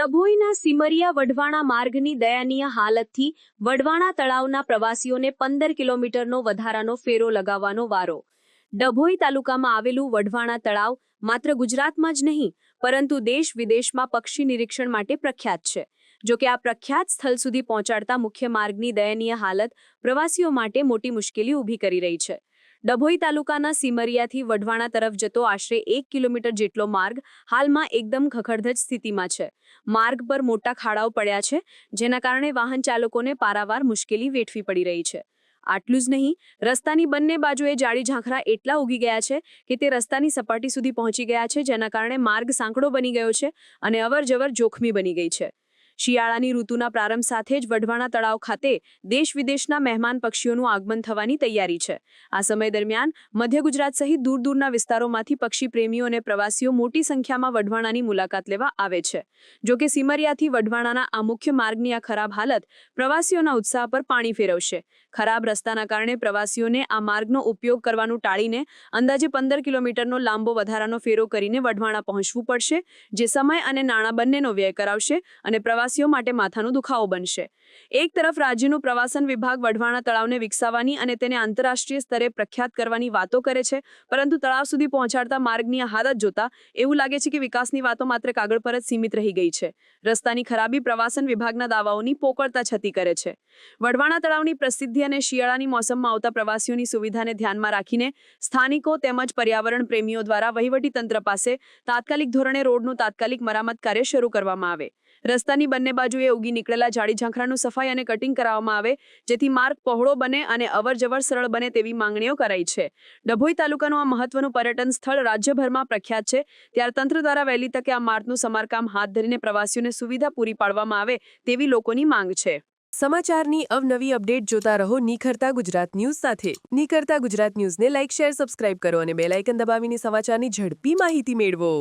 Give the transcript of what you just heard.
ડભોઈના સિમરિયા વઢવાણા માર્ગની દયનીય હાલતથી વઢવાણા તળાવના પ્રવાસીઓને 15 કિલોમીટરનો વધારાનો ફેરો લગાવવાનો વારો। ડભોઈ તાલુકામાં આવેલું વઢવાણા તળાવ માત્ર ગુજરાતમાં જ નહીં પરંતુ દેશ વિદેશમાં પક્ષી નિરીક્ષણ માટે પ્રખ્યાત છે। જો કે આ પ્રખ્યાત સ્થળ સુધી પહોંચાડતા મુખ્ય માર્ગની દયનીય હાલત પ્રવાસીઓ માટે મોટી મુશ્કેલી ઊભી કરી રહી છે। ડભોઈ તાલુકાના સિમરિયાથી વઢવાણા તરફ જતો આશરે 1 કિલોમીટર જેટલો માર્ગ હાલમાં એકદમ ખખડધજ સ્થિતિમાં છે। માર્ગ પર મોટા ખાડાઓ પડ્યા છે, જેના કારણે વાહન ચાલકોને પારાવાર મુશ્કેલી વેઠવી પડી રહી છે। આટલું જ નહીં, રસ્તાની બંને બાજુએ જાળી ઝાંખરા એટલા ઉગી ગયા છે કે તે રસ્તાની સપાટી સુધી પહોંચી ગયા છે, જેના કારણે માર્ગ સાંકડો બની ગયો છે અને અવરજવર જોખમી બની ગઈ છે। શિયાળાની ઋતુના પ્રારંભ સાથે જ વઢવાણા તળાવ ખાતે દેશ વિદેશના મહેમાન પક્ષીઓનું આગમન થવાની તૈયારી છે। આ સમય દરમિયાન મધ્ય ગુજરાત સહિત દૂર દૂરના વિસ્તારોમાંથી પક્ષી પ્રેમીઓ અને પ્રવાસીઓ મોટી સંખ્યામાં વઢવાણાની મુલાકાત લેવા આવે છે। જો કે સિમરિયાથી વઢવાણાના આ મુખ્ય માર્ગની આ ખરાબ હાલત પ્રવાસીઓના ઉત્સાહ પર પાણી ફેરવશે। ખરાબ રસ્તાના કારણે પ્રવાસીઓને આ માર્ગનો ઉપયોગ કરવાનું ટાળીને અંદાજે 15 કિલોમીટરનો લાંબો વધારાનો ફેરો કરીને વઢવાણા પહોંચવું પડશે, જે સમય અને નાણાં બંનેનો વ્યય કરાવશે અને પ્રવાસીઓ માટે માથાનો દુખાવો બનશે। એક તરફ રાજ્યનું પ્રવાસન વિભાગ વઢવાણા તળાવને વિકસાવવાની અને તેને આંતરરાષ્ટ્રીય સ્તરે પ્રખ્યાત કરવાની વાતો કરે છે, પરંતુ તળાવ સુધી પહોંચાડતા માર્ગની આ હાલત જોતા એવું લાગે છે કે વિકાસની વાતો માત્ર કાગળ પર જ સીમિત રહી ગઈ છે। રસ્તાની ખરાબી પ્રવાસન વિભાગના દાવાઓની પોકળતા છતી કરે છે। વઢવાણા તળાવની પ્રસિદ્ધિ અને શિયાળાની મોસમમાં આવતા પ્રવાસીઓની સુવિધાને ધ્યાનમાં રાખીને સ્થાનિકો તેમજ પર્યાવરણ પ્રેમીઓ દ્વારા વહીવટીતંત્ર પાસે તાત્કાલિક ધોરણે રોડનું તાત્કાલિક મરામત કાર્ય શરૂ કરવામાં આવે। રસ્તાની બંને બાજુએ ઉગી નીકળેલા જાડી ઝાંખરાનું સફાઈ અને કટિંગ કરવામાં આવે, જેથી માર્ગ પહોળો બને અને અવરજવર સરળ બને તેવી માંગણીઓ કરાઈ છે। ડભોઈ તાલુકાનું આ મહત્વનું પર્યટન સ્થળ રાજ્યભરમાં પ્રખ્યાત છે, ત્યારે તંત્ર દ્વારા વહેલી તકે આ માર્ગનું સમારકામ હાથ ધરીને પ્રવાસીઓને સુવિધા પૂરી પાડવામાં આવે તેવી લોકોની માંગ છે। સમાચારની અવનવી અપડેટ જોતા રહો નિખરતા ગુજરાત ન્યૂઝ સાથે। નિખરતા ગુજરાત ન્યૂઝને લાઇક, શેર, સબસ્ક્રાઇબ કરો અને બેલ આઇકન દબાવીને સમાચારની ઝડપી માહિતી મેળવો।